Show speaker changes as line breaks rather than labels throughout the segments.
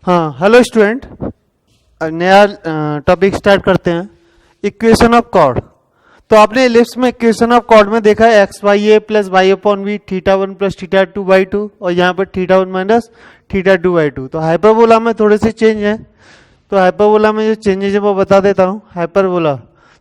हाँ, hello student. नया topic start करते हैं। Equation of chord. तो आपने एलिप्स में इक्वेशन ऑफ कॉर्ड में देखा है x y a plus y upon b theta one plus theta two by two, और यहाँ पर theta one minus theta two by two. तो हाइपरबोला में थोड़े से चेंज हैं। तो हाइपरबोला में जो चेंजेज है वो बता देता हूँ। हाइपरबोला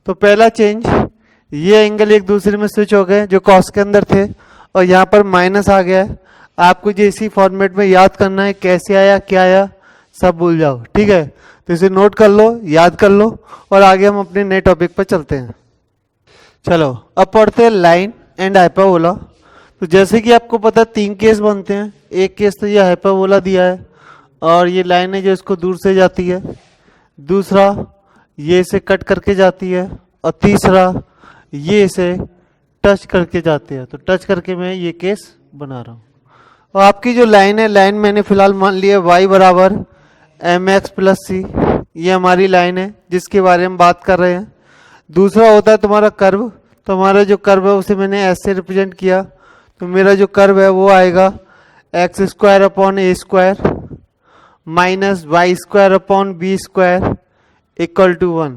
तो पहला चेंज, ये एंगल एक दूसरे में स्विच हो गए जो कॉस के अंदर थे, और यहाँ पर माइनस आ गया है। आपको जो इसी फॉर्मेट में याद करना है, कैसे आया क्या आया सब भूल जाओ, ठीक है। तो इसे नोट कर लो, याद कर लो, और आगे हम अपने नए टॉपिक पर चलते हैं। चलो अब पढ़ते हैं लाइन एंड हाइपरबोला। तो जैसे कि आपको पता है 3 केस बनते हैं। एक केस तो ये हाइपरबोला दिया है और ये लाइन है जो इसको दूर से जाती है। दूसरा ये इसे कट करके जाती है, और तीसरा ये इसे टच करके जाती है। तो टच करके मैं ये केस बना रहा हूँ। और आपकी जो लाइन है, लाइन मैंने फिलहाल मान लिया y बराबर एम एक्स प्लस सी, ये हमारी लाइन है जिसके बारे में बात कर रहे हैं। दूसरा होता है तुम्हारा कर्व। तो हमारा जो कर्व है उसे मैंने ऐसे से रिप्रेजेंट किया। तो मेरा जो कर्व है वो आएगा x square upon A square minus y square upon B square equal to 1।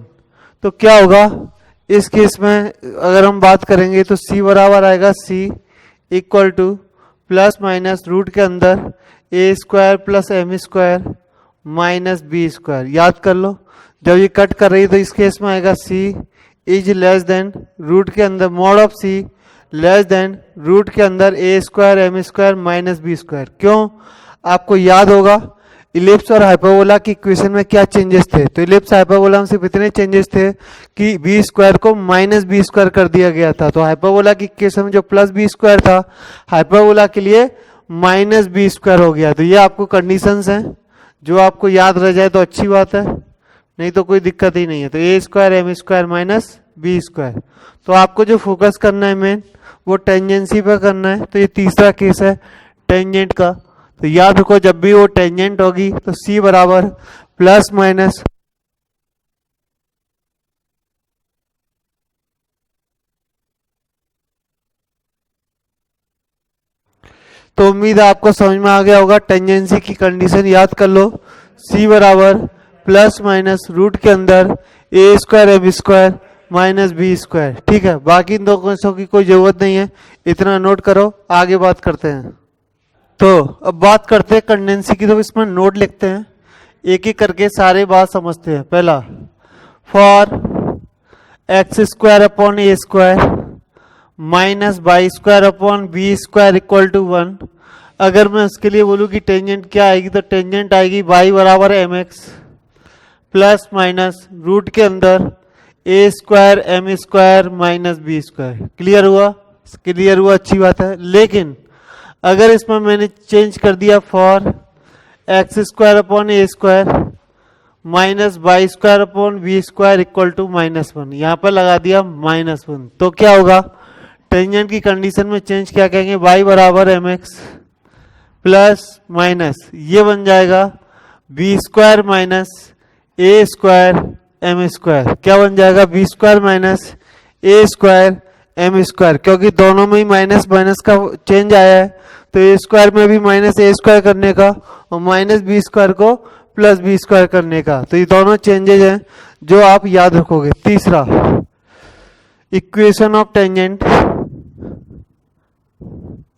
तो क्या होगा इस केस में, अगर हम बात करेंगे तो c बराबर आएगा c equal to plus minus root के अंदर A square plus M square minus B square. याद कर लो, जब ये कट कर रही है तो इस केस में आएगा c is less than root के अंदर mod of c less than root के अंदर A square M square minus B square. क्यों? आपको याद होगा इलिप्स और हाइपरबोला की इक्वेशन में क्या चेंजेस थे। तो इलिप्स हाइपरबोला में सिर्फ इतने चेंजेस थे कि बी स्क्वायर को माइनस बी स्क्वायर कर दिया गया था। तो हाइपरबोला की इक्वेशन में जो प्लस बी स्क्वायर था, हाइपरबोला के लिए माइनस बी स्क्वायर हो गया। तो ये आपको कंडीशंस हैं, जो आपको याद रह जाए तो अच्छी बात है, नहीं तो कोई दिक्कत ही नहीं है। तो A square M square minus B square. तो आपको जो फोकस करना है मेन, वो टेंजेंसी पर करना है। तो ये तीसरा केस है टेंजेंट का। तो याद रखो, जब भी वो टेंजेंट होगी तो c बराबर प्लस माइनस तो उम्मीद है आपको समझ में आ गया होगा। टेंजेंसी की कंडीशन याद कर लो, c बराबर प्लस माइनस रूट के अंदर A square M square minus B square. ठीक है, बाकी इन दो केसों की कोई जरूरत नहीं है, इतना नोट करो। आगे बात करते हैं। तो अब बात करते हैं कंडेंसी की। तो इसमें नोट लिखते हैं, एक एक करके सारे बात समझते हैं। पहला, for x square upon A square minus y square upon B square equal to 1। अगर मैं उसके लिए बोलूँ कि टेंजेंट क्या आएगी, तो टेंजेंट आएगी y बराबर M X plus minus root के अंदर A square M square minus B square. Clear हुआ? क्लियर हुआ, अच्छी बात है। लेकिन अगर इसमें मैंने चेंज कर दिया for x square upon A square minus y square upon B square equal to -1, यहाँ पर लगा दिया -1, तो क्या होगा? टेंजेंट की कंडीशन में चेंज क्या कहेंगे, y बराबर एम एक्स प्लस माइनस ये बन जाएगा बी स्क्वायर माइनस ए स्क्वायर एम स्क्वायर। क्या बन जाएगा? बी स्क्वायर माइनस ए स्क्वायर एम स्क्वायर। क्योंकि दोनों में ही माइनस माइनस का चेंज आया है, तो ए स्क्वायर में भी माइनस ए स्क्वायर करने का और माइनस बी स्क्वायर को प्लस बी स्क्वायर करने का। तो ये दोनों चेंजेज हैं जो आप याद रखोगे। तीसरा, equation of tangent,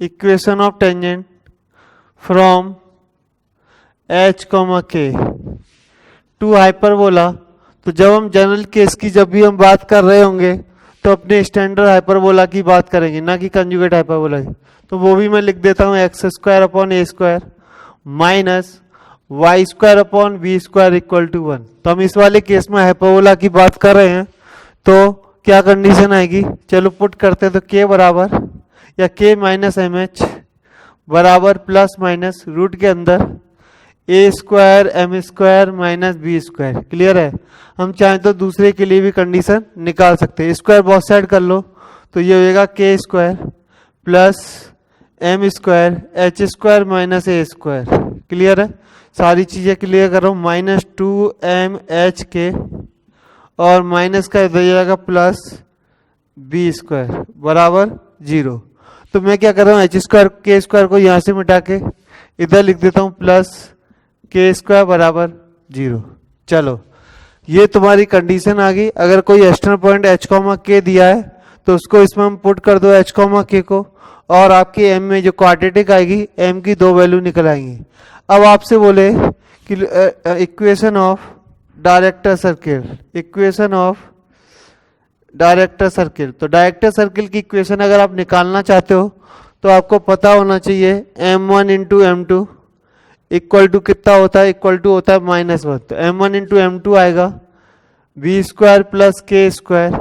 equation of tangent from H comma के टू हाइपरबोला। तो जब हम जनरल केस की जब भी हम बात कर रहे होंगे तो अपने स्टैंडर्ड हाइपरबोला की बात करेंगे, ना कि कंजुगेट हाइपरबोला की। तो वो भी मैं लिख देता हूँ x square upon A square minus y square upon B square equal to 1। तो हम इस वाले केस में हाइपरबोला की बात कर रहे हैं, तो क्या कंडीशन आएगी, चलो पुट करते हैं। तो के बराबर या के माइनस एम एच बराबर प्लस माइनस रूट के अंदर A square M square minus B square. Clear है? हम चाहें तो दूसरे के लिए भी कंडीशन निकाल सकते हैं। स्क्वायर बहुत साइड कर लो, तो ये होएगा K square plus M square H square minus ए स्क्वायर। क्लियर है? सारी चीजें क्लियर कर रहा हूँ। -2mh और माइनस का इधर जाएगा प्लस बी स्क्वायर बराबर 0। तो मैं क्या कर रहा हूँ, एच स्क्वायर के स्क्वायर को यहाँ से मिटा के इधर लिख देता हूँ प्लस के स्क्वायर बराबर 0। चलो ये तुम्हारी कंडीशन आ गई। अगर कोई एक्सटर्नल पॉइंट h के दिया है तो उसको इसमें हम पुट कर दो h के को, और आपकी m में जो क्वाड्रेटिक आएगी m की 2 वैल्यू निकल आएंगी। अब आपसे बोले कि equation of director circle, equation of director circle. तो डायरेक्टर सर्किल की इक्वेशन अगर आप निकालना चाहते हो तो आपको पता होना चाहिए m1 into m2 equal to कितना होता है, इक्वल टू होता है -1। तो m1 इंटू m2 आएगा b square plus k square,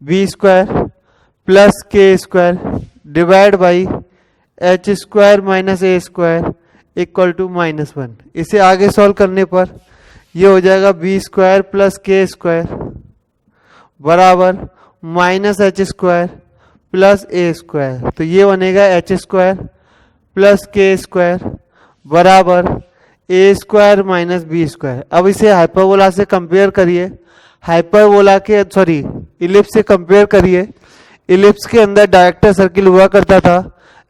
b square plus k square divide by h square minus A square equal to -1। इसे आगे सॉल्व करने पर ये हो जाएगा b square plus k square बराबर minus h square plus a square. तो ये बनेगा h square plus k square बराबर a square minus B square. अब इसे हाइपरबोला से कंपेयर करिए, हाइपरबोला के सॉरी इलिप्स से कंपेयर करिए। इलिप्स के अंदर डायरेक्टर सर्किल हुआ करता था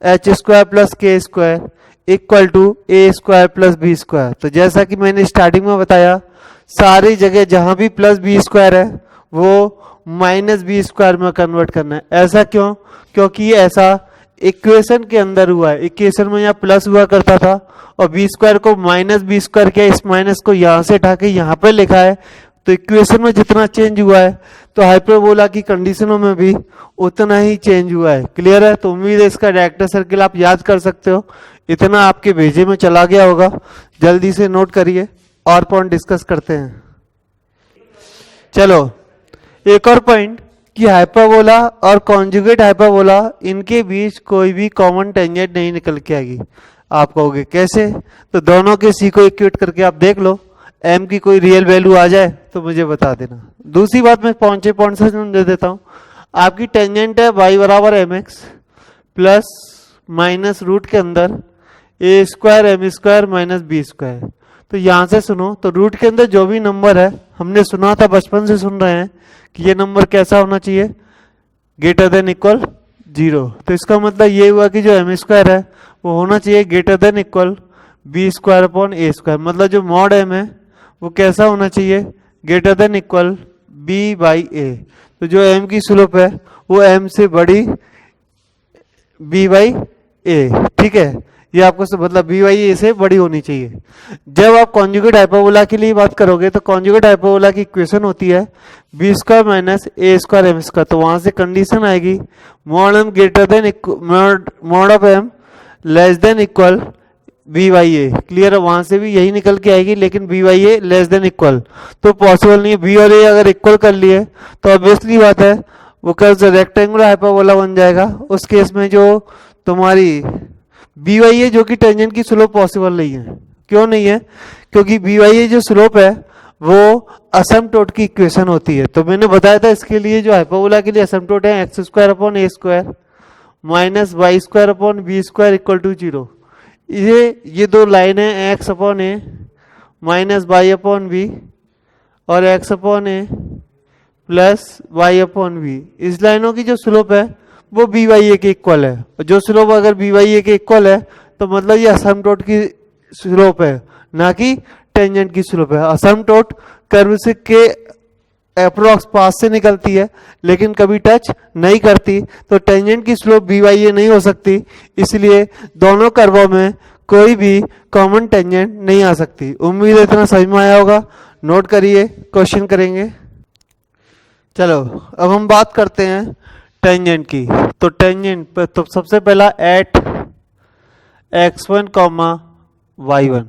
h square plus k square equal to a square plus b square. तो जैसा कि मैंने स्टार्टिंग में बताया, सारी जगह जहां भी प्लस बी स्क्वायर है वो माइनस बी स्क्वायर में कन्वर्ट करना है। ऐसा क्यों? क्योंकि ऐसा इक्वेशन के अंदर हुआ है। इक्वेशन में यहाँ प्लस हुआ करता था और बी स्क्वायर को माइनस बी स्क्वायर किया, इस माइनस को यहाँ से उठा के यहाँ पे लिखा है। तो इक्वेशन में जितना चेंज हुआ है तो हाइपरबोला की कंडीशनों में भी उतना ही चेंज हुआ है। क्लियर है? तो उम्मीद है इसका डायरेक्टर सर्किल आप याद कर सकते हो। इतना आपके भेजे में चला गया होगा, जल्दी से नोट करिए और पॉइंट डिस्कस करते हैं। चलो एक और पॉइंट कि हाइपरबोला और कॉन्जुगेट हाइपरबोला, इनके बीच कोई भी कॉमन टेंजेंट नहीं निकल के आएगी। आप कहोगे कैसे? तो दोनों के सी को इक्वेट करके आप देख लो, एम की कोई रियल वैल्यू आ जाए तो मुझे बता देना। दूसरी बात मैं पहुंचे पॉइंट से दे देता हूं। आपकी टेंजेंट है y बराबर M X plus minus root के अंदर A square M square minus B square. तो यहां से सुनो, तो रूट के अंदर जो भी नंबर है, हमने सुना था, बचपन से सुन रहे हैं कि ये नंबर कैसा होना चाहिए, ग्रेटर देन इक्वल 0। तो इसका मतलब ये हुआ कि जो एम स्क्वायर है वो होना चाहिए greater than equal B square upon ए स्क्वायर। मतलब जो मॉड एम है वो कैसा होना चाहिए, greater than equal B by A. तो जो एम की स्लोप है वो एम से बड़ी बी बाई ए। ठीक है, ये आपको मतलब बी बाई ए से बड़ी होनी चाहिए। जब आप कॉन्जुगेट हाइपरबोला के लिए बात करोगे तो कॉन्जुगेट हाइपरबोला की इक्वेशन होती है बी स्क्वायर माइनस ए स्क्वायर एम स्क्वायर। तो वहां से कंडीशन आएगी mod m greater than mod of m less than equal B by a. Clear है? वहां से भी यही निकल के आएगी, लेकिन b by a less than equal तो पॉसिबल नहीं है। बी और ए अगर इक्वल कर लिए तो ऑब्वियसली बात है वो कैसे रेक्टेंगुलर हाइपरबोला बन जाएगा। उस केस में जो तुम्हारी बी वाई ए जो कि टेंजेंट की स्लोप पॉसिबल नहीं है। क्यों नहीं है? क्योंकि बी वाई ए जो स्लोप है वो असमटोट की इक्वेशन होती है। तो मैंने बताया था इसके लिए जो हाइपरबोला के लिए असमटोट है x square upon A square minus y square upon B square equal to 0। ये दो लाइन है x upon a minus y upon b और x upon a plus y upon b. इस लाइनों की जो स्लोप है वो बी वाई ए के इक्वल है। जो स्लोप अगर बी वाई ए के इक्वल है तो मतलब ये असमटोट की स्लोप है, ना कि टेंजेंट की स्लोप है। असमटोट कर्व से के अप्रोक्स पास से निकलती है लेकिन कभी टच नहीं करती, तो टेंजेंट की स्लोप बी वाई ए नहीं हो सकती। इसलिए दोनों कर्वों में कोई भी कॉमन टेंजेंट नहीं आ सकती। उम्मीद है इतना समझ में आया होगा। नोट करिए, क्वेश्चन करेंगे। चलो अब हम बात करते हैं टेंजेंट की। तो टेंजेंट पर तो सबसे पहला एट x1 कॉमा y1।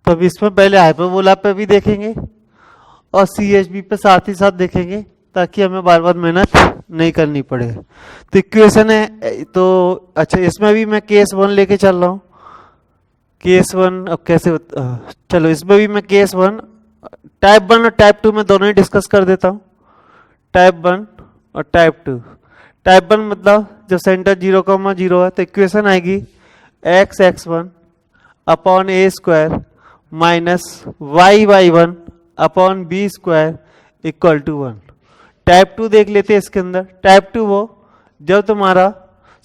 तो अब इसमें पहले हाइपरबोला पे भी देखेंगे और CHB पे साथ ही साथ देखेंगे ताकि हमें बार बार मेहनत नहीं करनी पड़े। तो इक्वेशन है तो अच्छा, इसमें भी मैं केस 1 लेके चल रहा हूँ। केस 1 अब कैसे चलो इसमें भी मैं केस 1 टाइप 1 और टाइप 2 में दोनों ही डिस्कस कर देता हूँ। टाइप 1 और टाइप 2। टाइप 1 मतलब जब सेंटर 0,0 है तो इक्वेशन आएगी x x1 upon A square minus y y1 upon B square equal to 1। Type 2 देख लेते हैं इसके अंदर। टाइप 2 वो जब तुम्हारा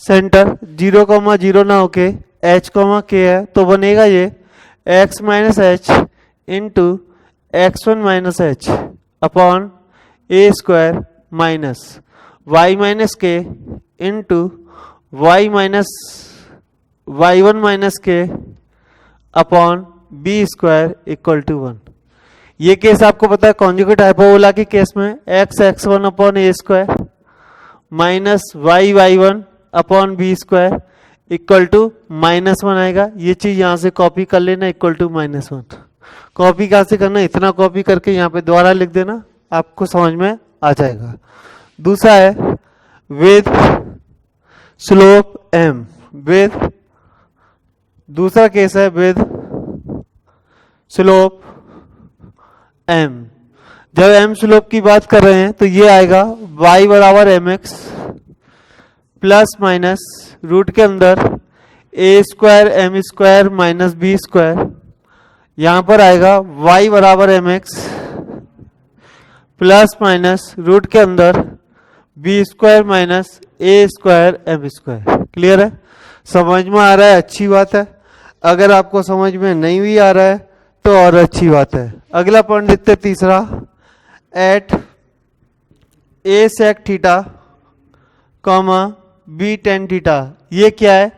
सेंटर 0,0 ना होके h, k है तो बनेगा ये X minus H into X one minus H upon A square minus Y minus K into Y minus Y one minus K upon B square equal to 1। ये केस आपको पता है कॉन्जुगेट हाइपरबोला के केस में X X one upon A square minus Y Y one upon B square equal to -1 आएगा। ये चीज यहां से कॉपी कर लेना, इक्वल टू -1। कॉपी कहां से करना, इतना कॉपी करके यहाँ पे दोबारा लिख देना, आपको समझ में आ जाएगा। दूसरा है विद स्लोप m, विद दूसरा केस है विद स्लोप m। जब m स्लोप की बात कर रहे हैं तो ये आएगा y बराबर mx प्लस माइनस रूट के अंदर a square m square minus B square, यहां पर आएगा y बराबर mx प्लस माइनस रूट के अंदर बी स्क्वायर माइनस ए स्क्वायर एम स्क्वायर। क्लियर है, समझ में आ रहा है, अच्छी बात है। अगर आपको समझ में नहीं भी आ रहा है तो और अच्छी बात है। अगला पॉइंट देखते हैं, तीसरा, at A sec theta comma B tan theta. ये क्या है,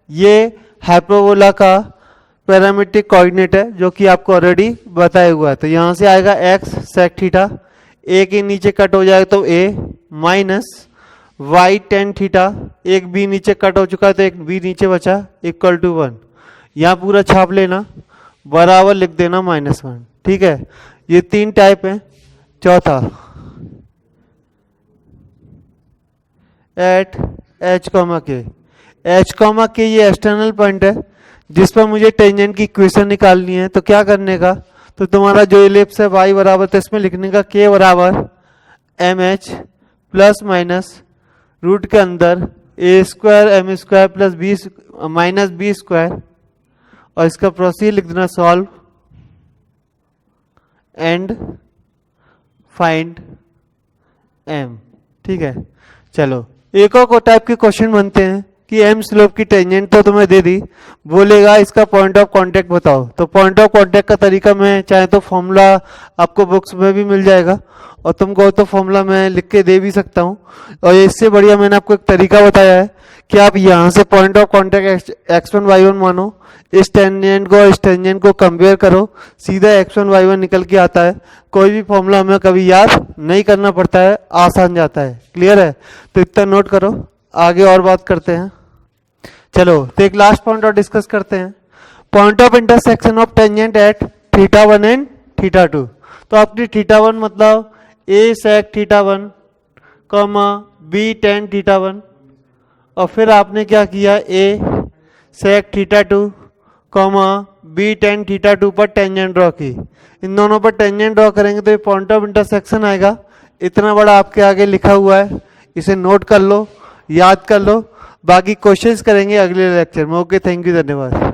ये हाइपरबोला का पैरामीट्रिक कोऑर्डिनेट है जो कि आपको ऑलरेडी बताया हुआ है। तो यहां से आएगा एक्स सेक थीटा, ए के नीचे कट हो जाएगा तो ए माइनस वाई टेन थीटा, एक बी नीचे कट हो चुका है तो एक बी नीचे बचा इक्वल टू 1। यहाँ पूरा छाप लेना, बराबर लिख देना -1। ठीक है, ये तीन टाइप है। चौथा एट एच कॉमा के, एच कॉमा के ये एक्सटर्नल पॉइंट है जिस पर मुझे टेंजेंट की इक्वेशन निकालनी है। तो क्या करने का, तो तुम्हारा जो इलिप्स है y बराबर, तो इसमें लिखने का k बराबर M H plus minus root के अंदर A square M square plus B minus B square, और इसका प्रोसीजर लिख देना सॉल्व एंड फाइंड m। ठीक है, चलो एक और टाइप के क्वेश्चन बनते हैं कि m स्लोप की टेंजेंट तो तुम्हें दे दी, बोलेगा इसका पॉइंट ऑफ कांटेक्ट बताओ। तो पॉइंट ऑफ कांटेक्ट का तरीका मैं चाहे तो फॉर्मूला आपको बुक्स में भी मिल जाएगा, और तुमको तो फॉर्मूला मैं लिख के दे भी सकता हूँ। और इससे बढ़िया मैंने आपको एक तरीका बताया है कि आप यहाँ से point of contact x1 y1 मानो, इस टेंजेंट को इस टेंजेंट को कंपेयर करो, सीधा x1 y1 निकल के आता है। कोई भी फॉर्मूला हमें कभी याद नहीं करना पड़ता है, आसान जाता है। क्लियर है, तो इतना नोट करो, आगे और बात करते हैं। चलो तो एक लास्ट पॉइंट और डिस्कस करते हैं, point of intersection of tangent at θ1 and θ2। तो आपकी θ1 मतलब a sec θ1 comma b tan θ1, और फिर आपने क्या किया, a sec θ2 comma b tan θ2 पर टेंजेंट ड्रॉ की। इन दोनों पर टेंजेंट ड्रॉ करेंगे तो ये पॉइंट ऑफ इंटरसेक्शन आएगा। इतना बड़ा आपके आगे लिखा हुआ है, इसे नोट कर लो, याद कर लो, बाकी क्वेश्चंस करेंगे अगले लेक्चर में। ओके, थैंक यू, धन्यवाद।